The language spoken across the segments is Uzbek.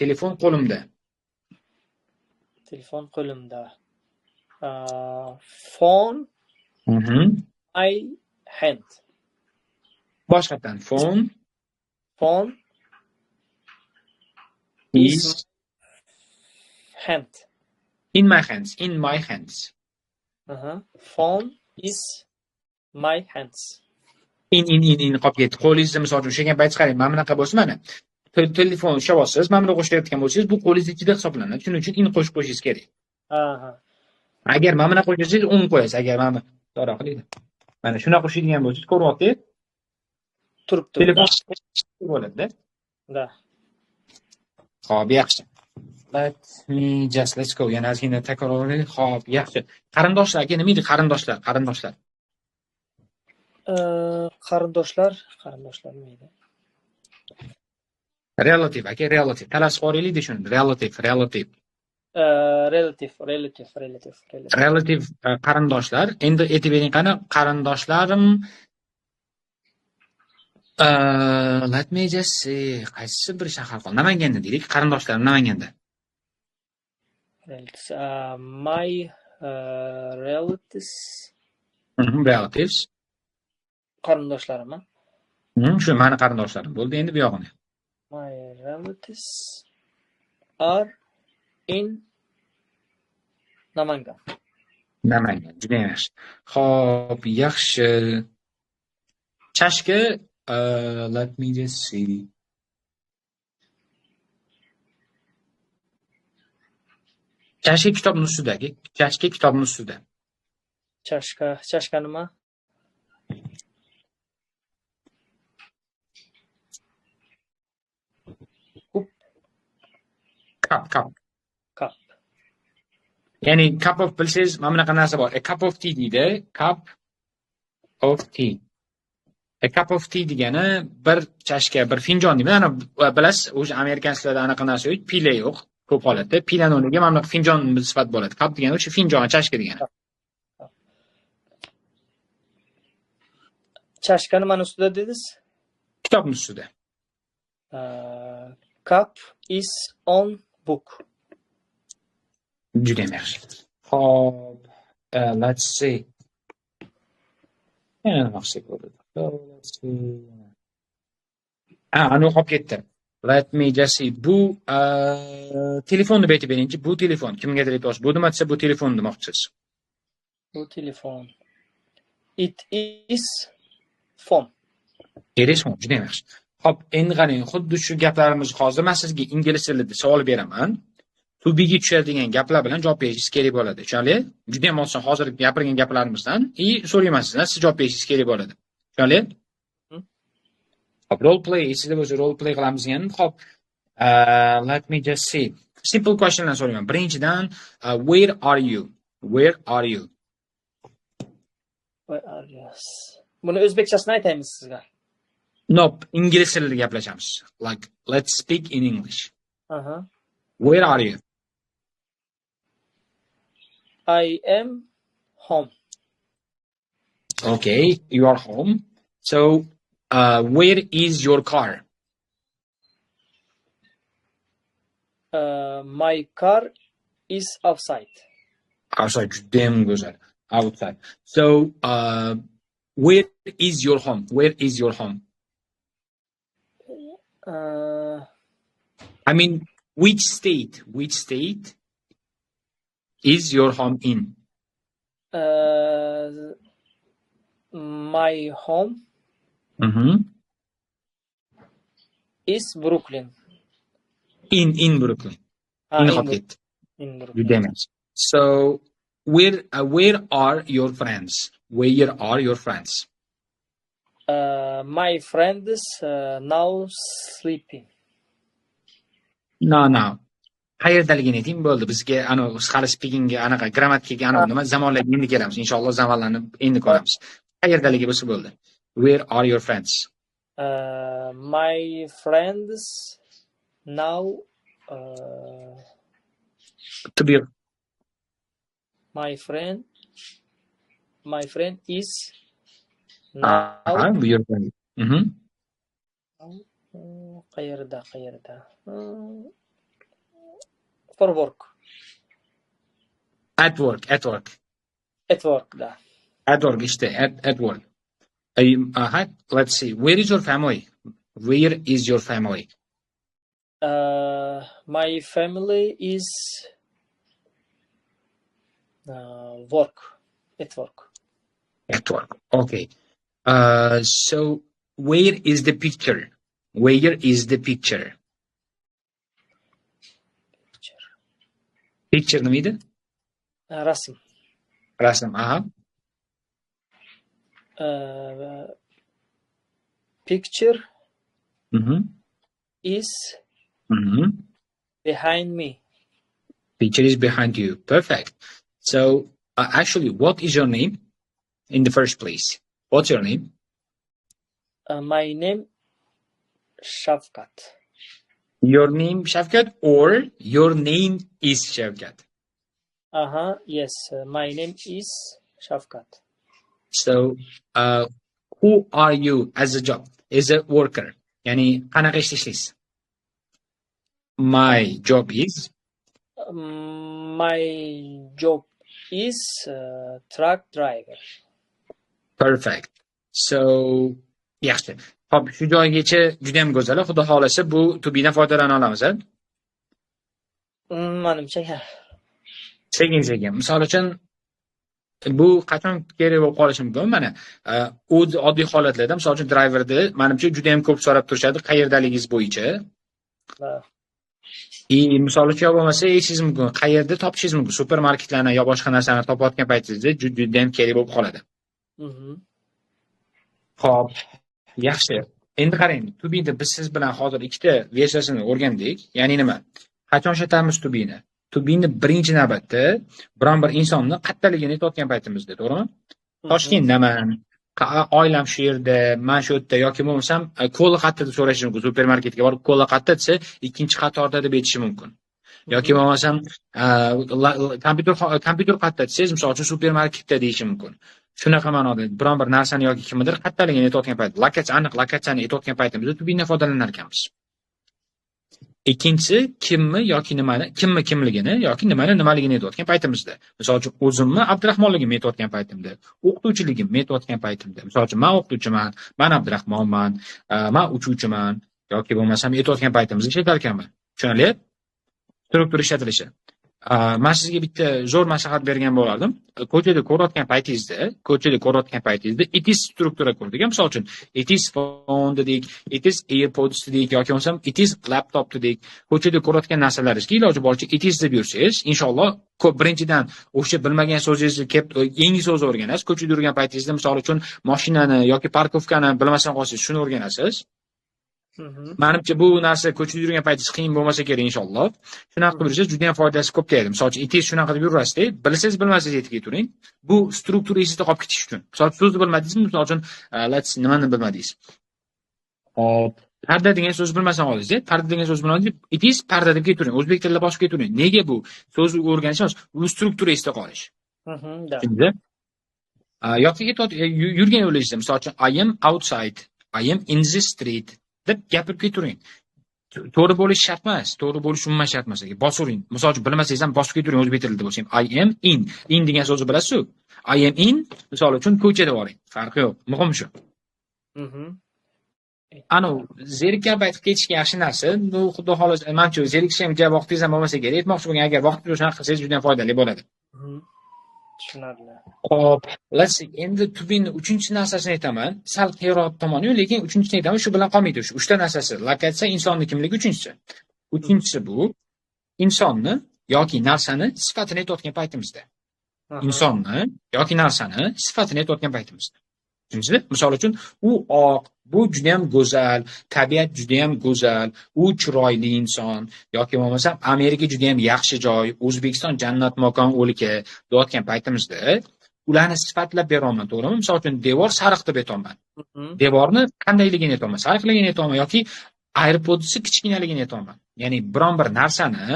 Telefon qo'limda. Telefon qo'limda. Phone my hand. Boshqatdan. Phone Phone is hand. in my hands. In my hands. Phone is my hands. In qolib ketdi. Qo'lingizda misol uchun o'sha payt qarang, mana bunaqa bo'lsa, mana telefon ushlayapsiz, mana buni qo'shayotgan bo'lsangiz, bu qo'lingiz ichida hisoblanadi. Shuning uchun in qo'shib qo'yishingiz kerak. Agar mana buni qo'shsangiz, un qo'yasiz. Agar mana to'g'ri qilaydi. Mana shunaqa qo'shadigan bo'lsangiz, ko'ryapsiz? Turibdi. Telefon bo'ladi-da. Da. Xo'p, yaxshi. Let's go. Yana ozgina takrorlaylik. Xo'p, yaxshi. Qarindoshlar, aka, nima edi qarindoshlar? Qarindoshlar nima edi? Relative, aka, relative. Talashib qo'yaylik-da shuni. Relative. Relative qarindoshlar. Endi aytib bering qani, qarindoshlarim let me just say, qaysi bir shahar qol. Namanganda deylik, qarindoshlarim Namanganda. My relatives. Relatives. Qarindoshlarim-a? Shu meni qarindoshlarim bo'ldi endi bu yog'ini. My relatives are in Namangan. Juda yaxshi. Xo'p, yaxshi. Chashka, let me just see. Chashka kitobning ustidagi. Chashka kitobning ustida. Chashka nima? Cup. Ya'ni cup of bilsangiz, mana bunaqa narsa bor. A cup of tea deydi. Cup of tea. A cup of tea degani bir chashka, bir finjon deydi. Ana bilasiz, o'sha amerikansklarda anaqa narsa yo'q, pila yo'q. Ko'p holatda pilani o'rniga mana bunaqa finjon sifat bo'ladi. Cup degani o'sha finjon, chashka degani. Chashka nimaning ustida dedingiz? Kitobning ustida. Cup is on book. Juda yaxshi. Hop, let's see. Yana maqsad bo'ladi. Let's see. Anu qolib ketdi. Let me just see. Bu telefonni aytib beringchi. Bu telefon kimgadir aytasiz. Bu nima desa, bu telefon demoqchisiz. Bu telefon. It is phone. Telefon, juda yaxshi. Hop, endi qarang, xuddi shu gaplarimiz hozir men sizga ingliz tilida savol beraman. To be'ga tushadigan gaplar bilan javob berishingiz kerak bo'ladi. Tushunali? Juda ham oson hozir gapirgan gaplarimizdan so'rayman sizdan, siz javob berishingiz kerak bo'ladi. Tushunali? Hop, role play, sizlar o'zi role play qilamiz ekan. Hop, let me just see. Simple questionlar so'rayman. Birinchidan, where are you? Where are you? Where are you? Buni o'zbekchasini aytaymiz sizga. No, ingliz tilida gaplashamiz. Like, let's speak in English. Where are you? I am home. Okay, you are home. So, where is your car? My car is outside. Outside, damn good. Outside. So, where is your home? Where is your home? I mean, which state is your home in? My home is Brooklyn. In Brooklyn. In Brooklyn. So, where are your friends? Where are your friends? My friends now sleeping. No. Qayerdaligini ayting bo'ldi. Bizga hali speakingga anaqa grammatikaga nima zamonlarga endi kelamiz. Inshaalloh zamonlarni endi ko'ramiz. Qayerdaligi bo'lsa bo'ldi. Where are your friends? My friends now my friend is now your friend. qayerda For work. At work. At work, да. At work işte. At work. Let's see. Where is your family? Where is your family? My family is work. At work. At work. Okay. So where is the picture? Where is the picture? Picture nima edi? Rasm. Rasm. Aha. Picture Mhm. is Mhm. behind me. Picture is behind you. Perfect. So actually, what is your name in the first place? What's your name? My name Shavkat. Your name Shavkat or your name is Shavkat? Yes, my name is Shavkat. So who are you as a job? As a worker? Yani qanaqa ish ishlaysiz? My job is My job is truck driver. perfect. So yaxshi. Hop, shu joygacha juda ham go'zal. Xudo xolasa bu tubidan foydalana olamiz. Manimcha, Sekin. Misol uchun bu qachon kerak bo'lib qolishi mumkin? Mana o'z oddiy holatlarda misol uchun driverni menimcha juda ham ko'p so'rab turishadi qayerdaligingiz bo'yicha. Misol uchun yo bo'lmasa eshingiz mumkin, qayerda topishingiz mumkin, supermarketlarni yo boshqa narsalarni topayotgan paytingizda juda ham kerak bo'lib qoladi. Xo'p, yaxshi. Endi qarang, tubini biz siz bilan hozir ikkita versiyasini o'rgandik. Ya'ni nima? Qachon ishlatamiz tubini? Tubini birinchi navbatda biron bir insonni qattaligini aytayotgan paytimizda, to'g'rimi? Toshkentdaman, oilam shu yerda, men shu yerda yoki bo'lmasam ko'la qattida so'rashingiz mumkin. Supermarketga borib ko'la qatta desa, ikkinchi qatorda deb aytishi mumkin. Yoki bo'lmasam kompyuter qatta desangiz, misol uchun supermarketda deyishi mumkin. Shunaqa ma'noda biron bir narsani yoki kimnidir qattaligini aytayotgan payt, lokatsiyani aytayotgan paytimizda tubindan foydalanar ekanmiz. Ikkinchisi kimni yoki nimani, kimligini yoki nimaligini aytayotgan paytimizda. Misol uchun o'zimni Abdurahmonligimni aytayotgan paytimda, o'qituvchiligimni aytayotgan paytimda. Misol uchun men o'qituvchiman, men Abdurahmonman, men uchuvchiman yoki bo'lmasam aytayotgan paytimizda ishlatar ekanman. Tushunarli? Struktura ishlatilishi. Men sizga bitta zo'r maslahat bergan bo'lardim. Ko'chada ko'rayotgan paytingizda it is struktura ko'rdik. Misol uchun it is phone dedik, it is AirPods dedik yoki bo'lmasam it is laptop dedik. Ko'chada ko'rayotgan narsalaringizga iloji boricha it is deb yursangiz, inshaalloh ko'p birinchidan o'sha bilmagan so'zingizni yangi so'z o'rganasiz. Ko'chada yurgan paytingizda misol uchun mashinani yoki parkovkani bilmasdan qolsangiz, shuni o'rganasiz. Menimcha bu narsa ko'chada yurgan paytingiz qiyin bo'lmasa kerak inshaalloh. Shunaqa qilib yursangiz juda ham foydasi ko'p tegadi. Misol uchun it is shunaqa deb yurasiz, bilsangiz bilmasangiz aytib turing. Bu struktura esingizda qolib ketish uchun. Misol uchun so'zni bilmadingizmi? Misol uchun nimani bilmadingiz? Hop, parda degan so'z bilmasdan qoldingiz, parda degan so'z bilmadingiz, it is parda deb ketavering. O'zbek tilida bosib ketavering. Nega bu? So'zni o'rganish emas, bu struktura esda qolish. Tushundingizmi? Yoki yurgan yo'lingizda, misol uchun I am outside, I am in the street deb gapirib ketavering. To'g'ri bo'lish shart emas, to'g'ri bo'lish umuman shart emas. Bosavering. Misol uchun bilmasangiz ham bosib ketavering o'zbek tilida bo'lsa ham. I am in. In degan so'zni bilasiz-ku? I am in, misol uchun ko'chada boring. Farqi yo'q. Muhim shu. Zerikkan payt ketishga yaxshi narsa. Bu xudo xolasa, menimcha zerikishga vaqtingiz ham bo'lmasa kerak. Aytmoqchi bo'lgan, agar vaqtingiz shunaqa qilsangiz juda ham foydali bo'ladi. Tushunarli. Xo'p, endi tubini 3-chi narsasini aytaman. Sal qiyroq tomoni, lekin 3-chisini aytaman. Shu bilan qolmaydi. Shu 3ta narsasi. Lokatsiya, insonning kimligi 3-chisi. 3-chisi bu insonni yoki narsani sifatini aytayotgan paytimizda. Insonni yoki narsani sifatini aytayotgan paytimizda. Tushundingizmi? Misol uchun u oq, bu juda ham go'zal, tabiat juda ham go'zal, u chiroyli inson yoki bo'lmasa Amerika juda ham yaxshi joy, O'zbekiston jannat makon o'lka deyotgan paytimizda ularni sifatlab beraman, to'g'rimi? Misol uchun devor sariq deb aytaman. Devorni qandayligini aytaman, sariqligini aytaman yoki AirPods'ni kichkinaligini aytaman. Ya'ni biron bir narsani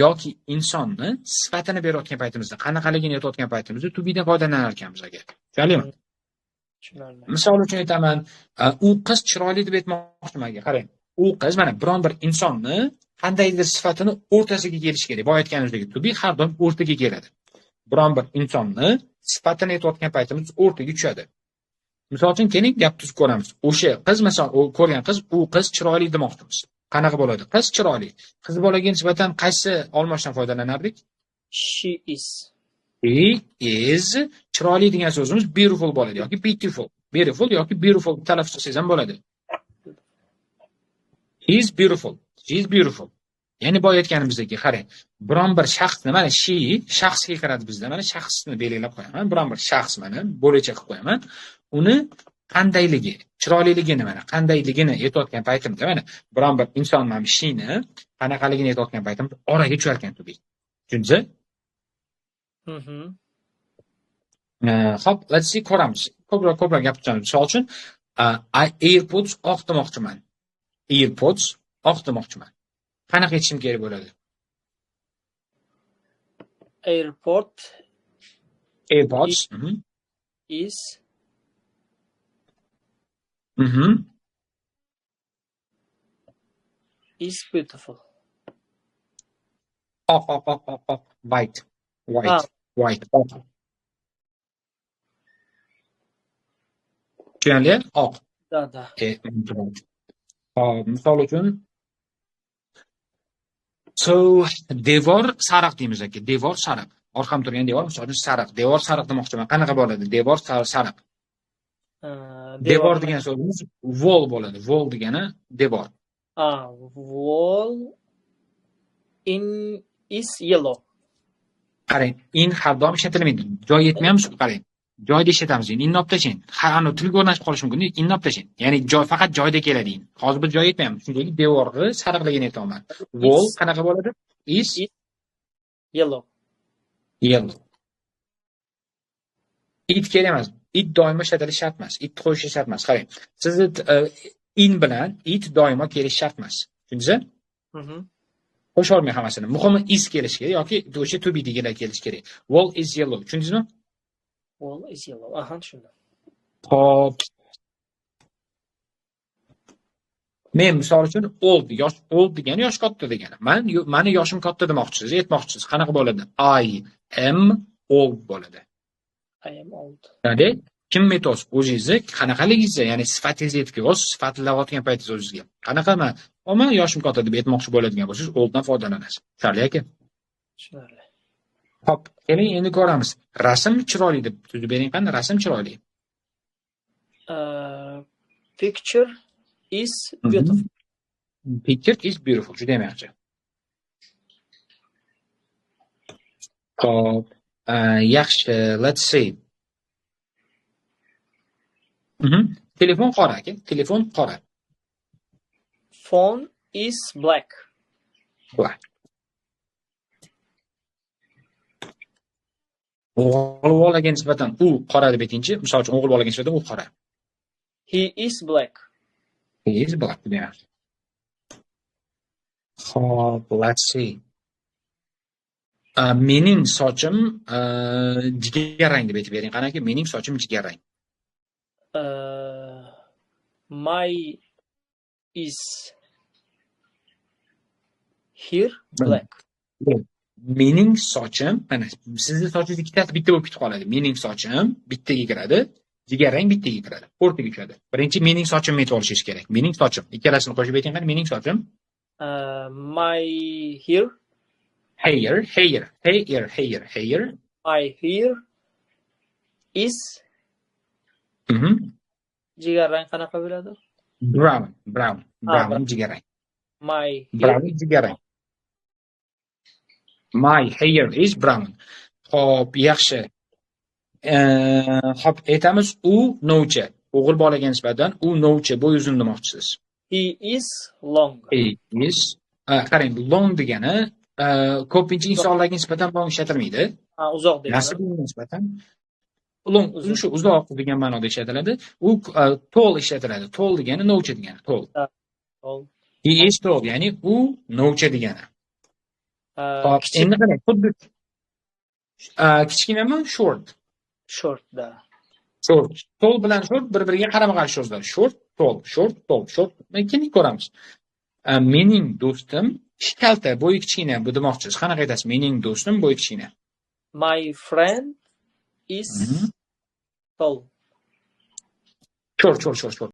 yoki insonni sifatini berayotgan paytimizda, qanaqaligini aytayotgan paytimizda tubidan foydalanar ekanmiz aka. Tushunarlimi? Misol uchun aytaman, u qiz chiroyli deb aytmoqchiman aka. Qarang, u qiz mana biron bir insonni qandaydir sifatini o'rtasiga kelishi kerak. Boya aytganimizdek, to be har doim o'rtaga keladi. Biron bir insonni sifatini aytayotgan paytimiz o'rtaga tushadi. Misol uchun keling, gap tuzib ko'ramiz. O'sha qiz, masalan, u ko'rgan qiz, u qiz chiroyli demoqchimiz. Qanaqa bo'ladi? Qiz chiroyli. Qiz bolaga nisbatan qaysi olmoshdan foydalanardik? She is. He is chiroyli degan so'zimiz beautiful bo'ladi yoki beautiful. Beautiful yoki beautiful talaffuz qilsangiz ham bo'ladi. He is beautiful. She is beautiful. Ya'ni boya aytganimizdek, qarang, biron bir shaxsni, mana she shaxsga kiradi bizda. Mana shaxsni belgilab qo'yaman. Biron bir shaxs mana bo'lecha qilib qo'yaman. Uni qandayligi, chiroyliligini, mana qandayligini aytayotgan paytimda, mana biron bir inson mana sheni qanaqaligini aytayotgan paytimda oraga tushar ekan to be. Tushundingiz? Hop, let's see, ko'ramiz. Ko'proq gapiramiz. Misol uchun, AirPods oq demoqchiman. AirPods oq demoqchiman. Qanaqa aytishim kerak bo'ladi? AirPods is is beautiful. Oq. White. Tushunali? Oq. Da. Misol uchun, devor sariq deymiz aka. Devor sariq. Orqam turgan devor, misol uchun sariq. Devor sariq demoqchiman. Qanaqa bo'ladi? Devor sariq. Devor degan so'zimiz wall bo'ladi. Wall degani devor. Wall in is yellow. Qarang, in har doim ishlatilmaydi. Joy yetmayapmiz, qarang. Joyda ishlatamiz. Inni olib tashlang. Ana tilga o'rnashib qolishi mumkin. Inni olib tashlang. Ya'ni joy faqat joyda keladi. Hozir biz joy yetmayapmiz. Chunki devorni sariqligini aytaman. Wall qanaqa bo'ladi? Is yellow. It kerak emas. It doimo ishlatilishi shart emas. It qo'yish shart emas. Qarang. Sizni in bilan it doimo kelishi shart emas. Tushundingizmi? Qo'sha olmay hammasini. Muhimi is kelishi kerak yoki o'sha to be deganlar kelishi kerak. Wall is yellow. Tushundingizmi? Wall is yellow. Tushundim. Hop. Men misol uchun old degani yosh katta degani. Mani yoshim katta demoqchisiz, aytmoqchisiz. Qanaqa bo'ladi? I am old bo'ladi. I am old. Ya'ni kim metos o'zingizni qanaqaligingizni, ya'ni sifatingizni aytib, o'z sifatlayotgan paytingiz o'zingizga. Qanaqaman? Men yoshim katta deb aytmoqchi bo'ladigan bo'lsangiz, olddan foydalanasiz. Tushunarli aka? Tushunarli. Hop, keling endi ko'ramiz. Rasm chiroyli deb tuzib bering qani? Rasm chiroyli. Picture is beautiful. Picture is beautiful. Juda ham yaxshi. Hop, yaxshi. Let's see. Telefon qora aka. Telefon qora. Phone is black. O'g'il bolaga nisbatan u qora deb aytingchi. Misol uchun o'g'il bolaga nisbatan u qora. He is black. Demak. Hop, let's see. Mening sochim jigarrang deb aytib bering qanaki? Mening sochim jigarrang. My is here black. Mening sochim, mana sizning sochingiz ikkitasi bitta bo'lib ketib qoladi. Mening sochim bittaga kiradi, jigarrang bittaga kiradi, o'rtaga tushadi. Birinchi mening sochimni aytib olishingiz kerak. Mening sochim. Ikkalasini qo'shib ayting qani? Mening sochim. My hair. My hair is jigarrang qanaqa bo'ladi? Brown jigarrang. My Brown jigarrang. My hair is brown. Hop, yaxshi. Hop, aytamiz u novcha. O'g'il bolaga nisbatan u novcha, bo'y uzun demoqchisiz. He is long. Qarang, long degani ko'pincha insonlarga nisbatan long ishlatilmaydi. Uzoq degani. Nasibga nisbatan long, shu uzoq degan ma'noda ishlatiladi. U tall ishlatiladi. Tall degani novcha degani. Tall. He is tall, ya'ni u novcha degani. Hop, endi qarang, xuddi kichkinami? Short da. Short. Tall bilan short bir-biriga qarama-qarshi so'zlar. Short, tall. Keling ko'ramiz. Mening do'stim ish kalta, bo'yi kichkina, bu demoqchisiz. Qanaqa aytasiz? Mening do'stim bo'yi kichkina. My friend is tall. Cho'r.